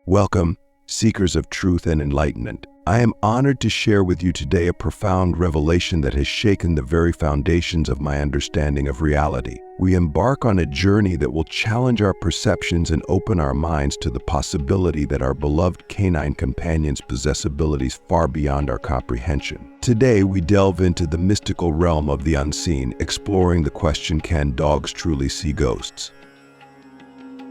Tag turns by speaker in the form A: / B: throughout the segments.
A: Welcome, seekers of truth and enlightenment. I am honored to share with you today a profound revelation that has shaken the very foundations of my understanding of reality. We embark on a journey that will challenge our perceptions and open our minds to the possibility that our beloved canine companions possess abilities far beyond our comprehension. Today, we delve into the mystical realm of the unseen, exploring the question, can dogs truly see ghosts?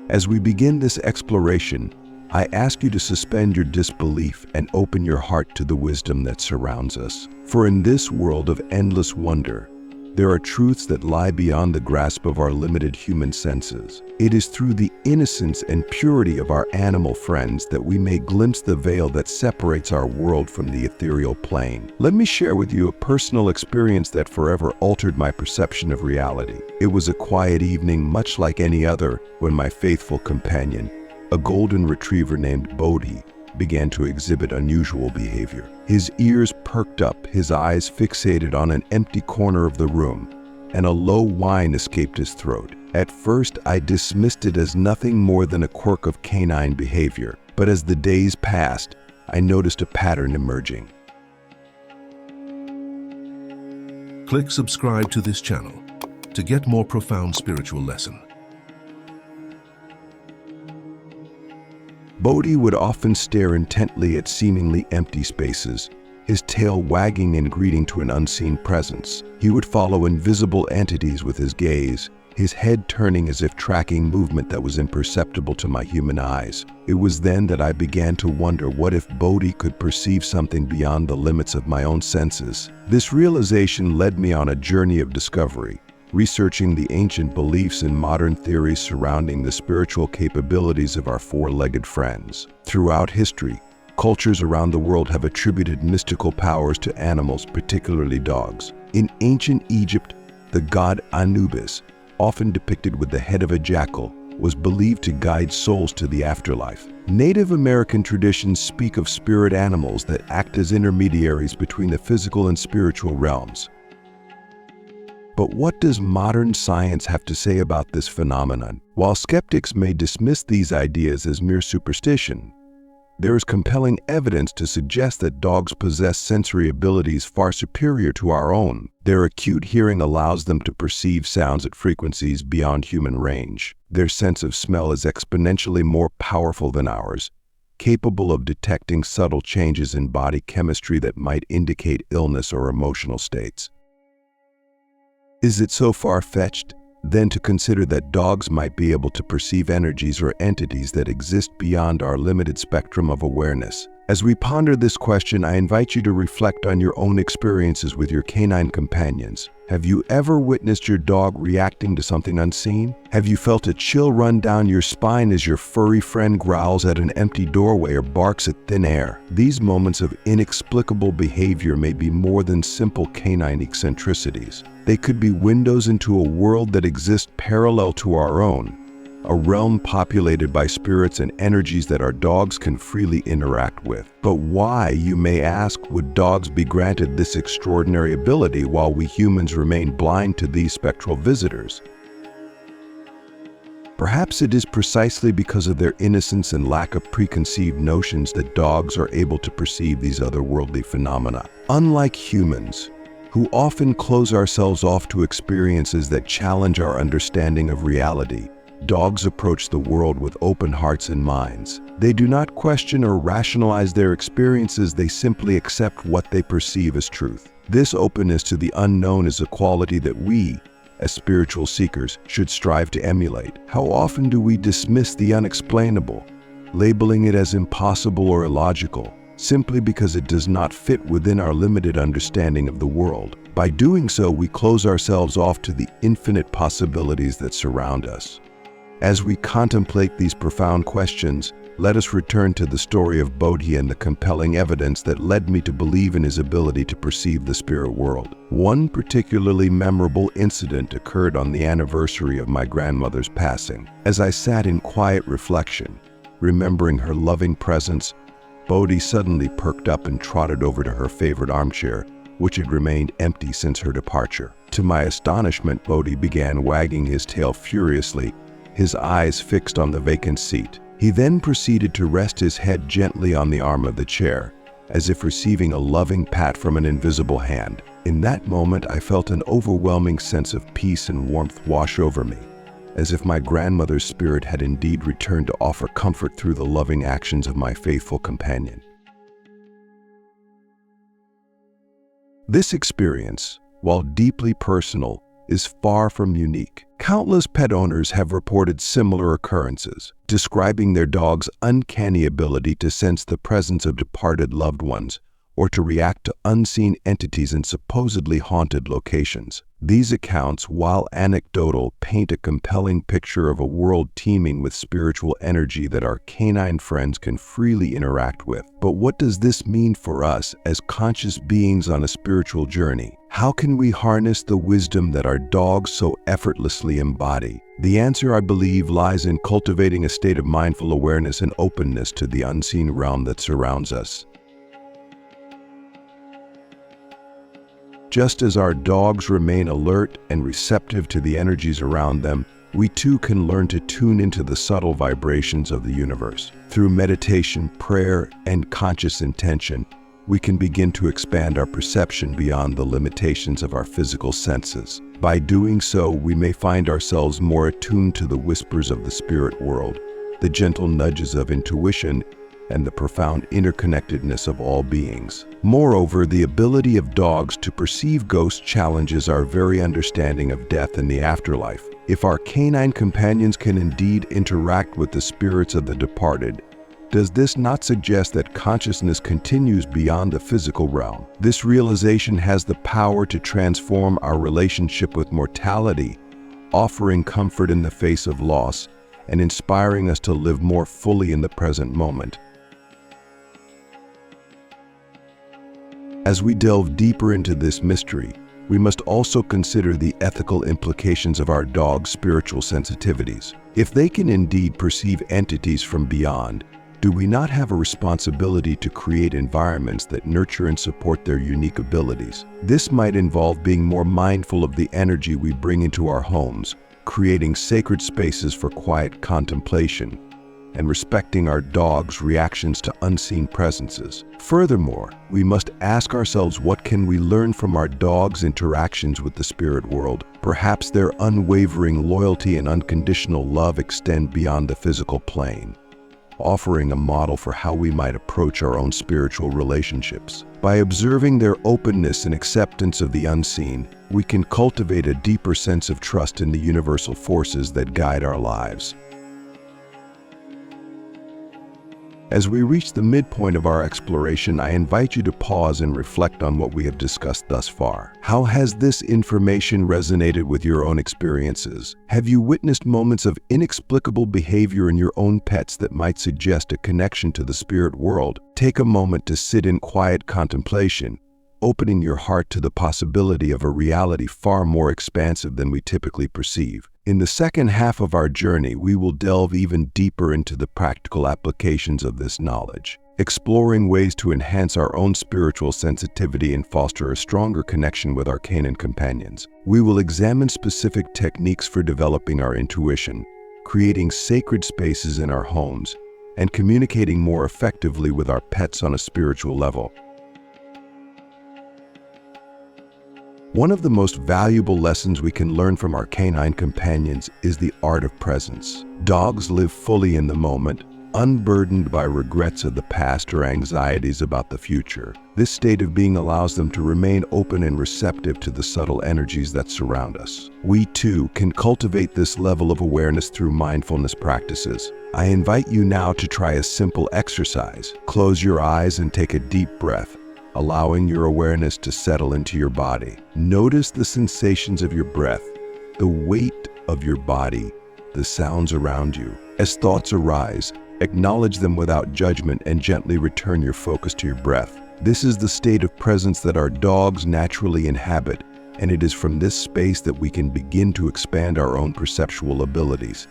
A: As we begin this exploration, I ask you to suspend your disbelief and open your heart to the wisdom that surrounds us. For in this world of endless wonder, there are truths that lie beyond the grasp of our limited human senses. It is through the innocence and purity of our animal friends that we may glimpse the veil that separates our world from the ethereal plane. Let me share with you a personal experience that forever altered my perception of reality. It was a quiet evening, much like any other, when my faithful companion, a golden retriever named Bodhi, began to exhibit unusual behavior. His ears perked up, his eyes fixated on an empty corner of the room, and a low whine escaped his throat. At first, I dismissed it as nothing more than a quirk of canine behavior, but as the days passed, I noticed a pattern emerging.
B: Click subscribe to this channel to get more profound spiritual lessons.
A: Bodhi would often stare intently at seemingly empty spaces, his tail wagging in greeting to an unseen presence. He would follow invisible entities with his gaze, his head turning as if tracking movement that was imperceptible to my human eyes. It was then that I began to wonder, what if Bodhi could perceive something beyond the limits of my own senses? This realization led me on a journey of discovery, researching the ancient beliefs and modern theories surrounding the spiritual capabilities of our four-legged friends. Throughout history, cultures around the world have attributed mystical powers to animals, particularly dogs. In ancient Egypt, the god Anubis, often depicted with the head of a jackal, was believed to guide souls to the afterlife. Native American traditions speak of spirit animals that act as intermediaries between the physical and spiritual realms. But what does modern science have to say about this phenomenon? While skeptics may dismiss these ideas as mere superstition, there is compelling evidence to suggest that dogs possess sensory abilities far superior to our own. Their acute hearing allows them to perceive sounds at frequencies beyond human range. Their sense of smell is exponentially more powerful than ours, capable of detecting subtle changes in body chemistry that might indicate illness or emotional states. Is it so far-fetched, then, to consider that dogs might be able to perceive energies or entities that exist beyond our limited spectrum of awareness? As we ponder this question, I invite you to reflect on your own experiences with your canine companions. Have you ever witnessed your dog reacting to something unseen? Have you felt a chill run down your spine as your furry friend growls at an empty doorway or barks at thin air? These moments of inexplicable behavior may be more than simple canine eccentricities. They could be windows into a world that exists parallel to our own, a realm populated by spirits and energies that our dogs can freely interact with. But why, you may ask, would dogs be granted this extraordinary ability while we humans remain blind to these spectral visitors? Perhaps it is precisely because of their innocence and lack of preconceived notions that dogs are able to perceive these otherworldly phenomena. Unlike humans, who often close ourselves off to experiences that challenge our understanding of reality, dogs approach the world with open hearts and minds. They do not question or rationalize their experiences, they simply accept what they perceive as truth. This openness to the unknown is a quality that we, as spiritual seekers, should strive to emulate. How often do we dismiss the unexplainable, labeling it as impossible or illogical, simply because it does not fit within our limited understanding of the world? By doing so, we close ourselves off to the infinite possibilities that surround us. As we contemplate these profound questions, let us return to the story of Bodhi and the compelling evidence that led me to believe in his ability to perceive the spirit world. One particularly memorable incident occurred on the anniversary of my grandmother's passing. As I sat in quiet reflection, remembering her loving presence, Bodhi suddenly perked up and trotted over to her favorite armchair, which had remained empty since her departure. To my astonishment, Bodhi began wagging his tail furiously, his eyes fixed on the vacant seat. He then proceeded to rest his head gently on the arm of the chair, as if receiving a loving pat from an invisible hand. In that moment, I felt an overwhelming sense of peace and warmth wash over me, as if my grandmother's spirit had indeed returned to offer comfort through the loving actions of my faithful companion. This experience, while deeply personal, is far from unique. Countless pet owners have reported similar occurrences, describing their dog's uncanny ability to sense the presence of departed loved ones or to react to unseen entities in supposedly haunted locations. These accounts, while anecdotal, paint a compelling picture of a world teeming with spiritual energy that our canine friends can freely interact with. But what does this mean for us as conscious beings on a spiritual journey? How can we harness the wisdom that our dogs so effortlessly embody? The answer, I believe, lies in cultivating a state of mindful awareness and openness to the unseen realm that surrounds us. Just as our dogs remain alert and receptive to the energies around them, we too can learn to tune into the subtle vibrations of the universe. Through meditation, prayer, and conscious intention, we can begin to expand our perception beyond the limitations of our physical senses. By doing so, we may find ourselves more attuned to the whispers of the spirit world, the gentle nudges of intuition, and the profound interconnectedness of all beings. Moreover, the ability of dogs to perceive ghosts challenges our very understanding of death and the afterlife. If our canine companions can indeed interact with the spirits of the departed, does this not suggest that consciousness continues beyond the physical realm? This realization has the power to transform our relationship with mortality, offering comfort in the face of loss and inspiring us to live more fully in the present moment. As we delve deeper into this mystery, we must also consider the ethical implications of our dogs' spiritual sensitivities. If they can indeed perceive entities from beyond, do we not have a responsibility to create environments that nurture and support their unique abilities? This might involve being more mindful of the energy we bring into our homes, creating sacred spaces for quiet contemplation, and respecting our dogs' reactions to unseen presences. Furthermore, we must ask ourselves, what can we learn from our dogs' interactions with the spirit world? Perhaps their unwavering loyalty and unconditional love extend beyond the physical plane, offering a model for how we might approach our own spiritual relationships. By observing their openness and acceptance of the unseen, we can cultivate a deeper sense of trust in the universal forces that guide our lives. As we reach the midpoint of our exploration, I invite you to pause and reflect on what we have discussed thus far. How has this information resonated with your own experiences? Have you witnessed moments of inexplicable behavior in your own pets that might suggest a connection to the spirit world? Take a moment to sit in quiet contemplation, opening your heart to the possibility of a reality far more expansive than we typically perceive. In the second half of our journey, we will delve even deeper into the practical applications of this knowledge, exploring ways to enhance our own spiritual sensitivity and foster a stronger connection with our canine companions. We will examine specific techniques for developing our intuition, creating sacred spaces in our homes, and communicating more effectively with our pets on a spiritual level. One of the most valuable lessons we can learn from our canine companions is the art of presence. Dogs live fully in the moment, unburdened by regrets of the past or anxieties about the future. This state of being allows them to remain open and receptive to the subtle energies that surround us. We too can cultivate this level of awareness through mindfulness practices. I invite you now to try a simple exercise. Close your eyes and take a deep breath, allowing your awareness to settle into your body. Notice the sensations of your breath, the weight of your body, the sounds around you. As thoughts arise, acknowledge them without judgment and gently return your focus to your breath. This is the state of presence that our dogs naturally inhabit, and it is from this space that we can begin to expand our own perceptual abilities.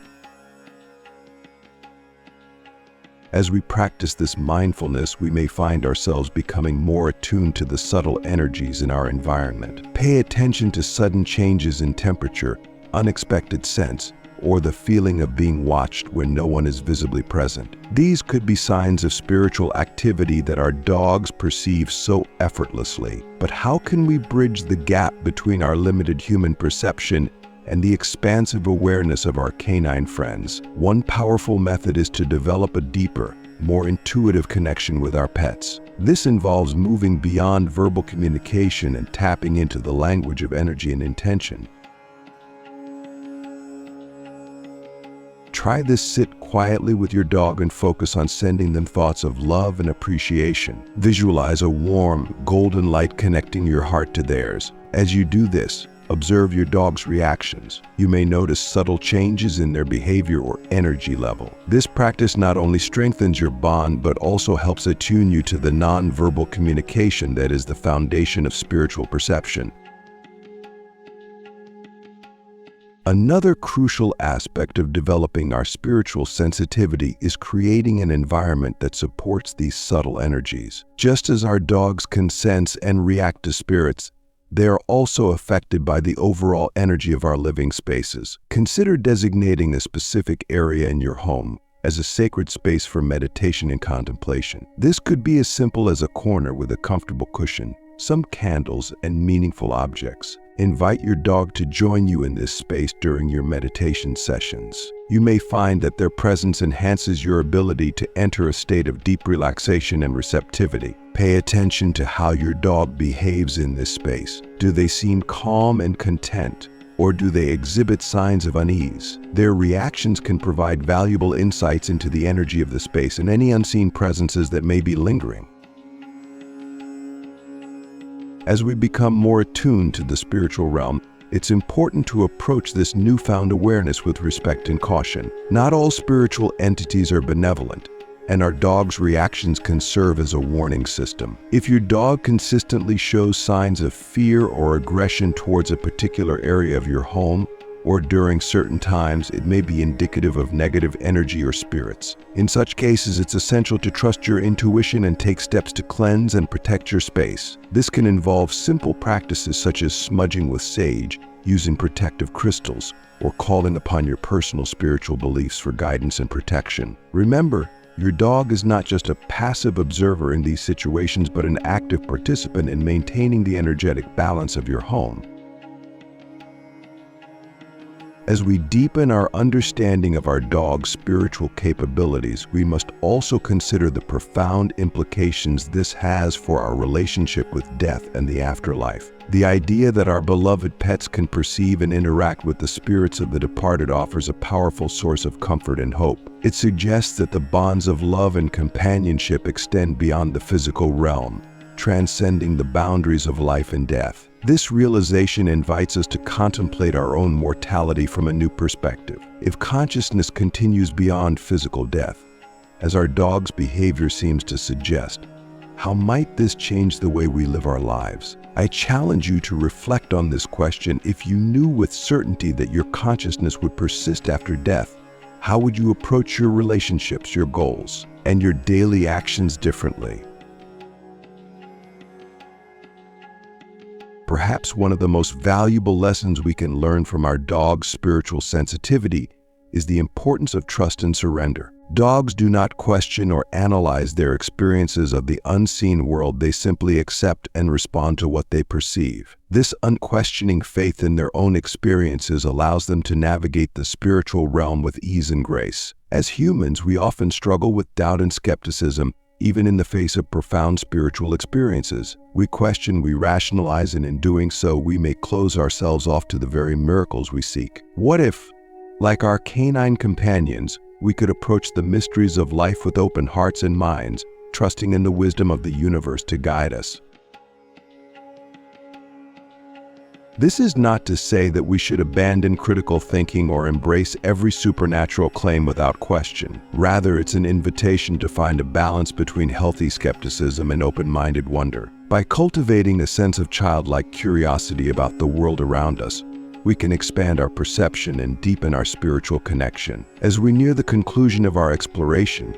A: As we practice this mindfulness, we may find ourselves becoming more attuned to the subtle energies in our environment. Pay attention to sudden changes in temperature, unexpected scents, or the feeling of being watched when no one is visibly present. These could be signs of spiritual activity that our dogs perceive so effortlessly. But how can we bridge the gap between our limited human perception and the expansive awareness of our canine friends? One powerful method is to develop a deeper, more intuitive connection with our pets. This involves moving beyond verbal communication and tapping into the language of energy and intention. Try this: sit quietly with your dog and focus on sending them thoughts of love and appreciation. Visualize a warm, golden light connecting your heart to theirs. As you do this, observe your dog's reactions. You may notice subtle changes in their behavior or energy level. This practice not only strengthens your bond, but also helps attune you to the non-verbal communication that is the foundation of spiritual perception. Another crucial aspect of developing our spiritual sensitivity is creating an environment that supports these subtle energies. Just as our dogs can sense and react to spirits, they are also affected by the overall energy of our living spaces. Consider designating a specific area in your home as a sacred space for meditation and contemplation. This could be as simple as a corner with a comfortable cushion, some candles, and meaningful objects. Invite your dog to join you in this space during your meditation sessions. You may find that their presence enhances your ability to enter a state of deep relaxation and receptivity. Pay attention to how your dog behaves in this space. Do they seem calm and content, or do they exhibit signs of unease? Their reactions can provide valuable insights into the energy of the space and any unseen presences that may be lingering. As we become more attuned to the spiritual realm, it's important to approach this newfound awareness with respect and caution. Not all spiritual entities are benevolent, and our dog's reactions can serve as a warning system. If your dog consistently shows signs of fear or aggression towards a particular area of your home, or during certain times, it may be indicative of negative energy or spirits. In such cases, it's essential to trust your intuition and take steps to cleanse and protect your space. This can involve simple practices such as smudging with sage, using protective crystals, or calling upon your personal spiritual beliefs for guidance and protection. Remember, your dog is not just a passive observer in these situations, but an active participant in maintaining the energetic balance of your home. As we deepen our understanding of our dog's spiritual capabilities, we must also consider the profound implications this has for our relationship with death and the afterlife. The idea that our beloved pets can perceive and interact with the spirits of the departed offers a powerful source of comfort and hope. It suggests that the bonds of love and companionship extend beyond the physical realm, transcending the boundaries of life and death. This realization invites us to contemplate our own mortality from a new perspective. If consciousness continues beyond physical death, as our dog's behavior seems to suggest, how might this change the way we live our lives? I challenge you to reflect on this question. If you knew with certainty that your consciousness would persist after death, how would you approach your relationships, your goals, and your daily actions differently? Perhaps one of the most valuable lessons we can learn from our dog's spiritual sensitivity is the importance of trust and surrender. Dogs do not question or analyze their experiences of the unseen world. They simply accept and respond to what they perceive. This unquestioning faith in their own experiences allows them to navigate the spiritual realm with ease and grace. As humans, we often struggle with doubt and skepticism, even in the face of profound spiritual experiences. We question, we rationalize, and in doing so, we may close ourselves off to the very miracles we seek. What if, like our canine companions, we could approach the mysteries of life with open hearts and minds, trusting in the wisdom of the universe to guide us? This is not to say that we should abandon critical thinking or embrace every supernatural claim without question. Rather, it's an invitation to find a balance between healthy skepticism and open-minded wonder. By cultivating a sense of childlike curiosity about the world around us, we can expand our perception and deepen our spiritual connection. As we near the conclusion of our exploration,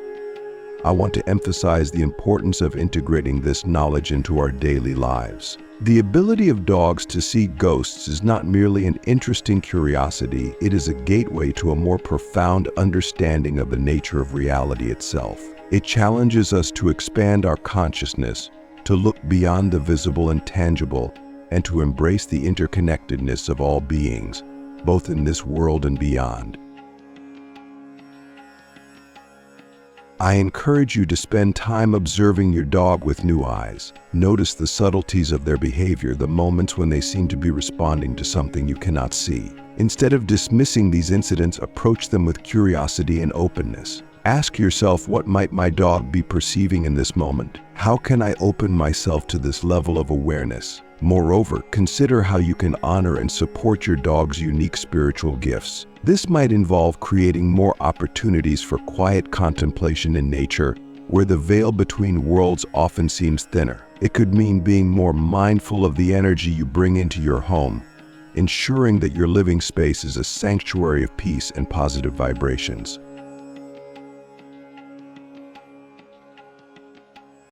A: I want to emphasize the importance of integrating this knowledge into our daily lives. The ability of dogs to see ghosts is not merely an interesting curiosity, it is a gateway to a more profound understanding of the nature of reality itself. It challenges us to expand our consciousness, to look beyond the visible and tangible, and to embrace the interconnectedness of all beings, both in this world and beyond. I encourage you to spend time observing your dog with new eyes. Notice the subtleties of their behavior, the moments when they seem to be responding to something you cannot see. Instead of dismissing these incidents, approach them with curiosity and openness. Ask yourself, what might my dog be perceiving in this moment? How can I open myself to this level of awareness? Moreover, consider how you can honor and support your dog's unique spiritual gifts. This might involve creating more opportunities for quiet contemplation in nature, where the veil between worlds often seems thinner. It could mean being more mindful of the energy you bring into your home, ensuring that your living space is a sanctuary of peace and positive vibrations.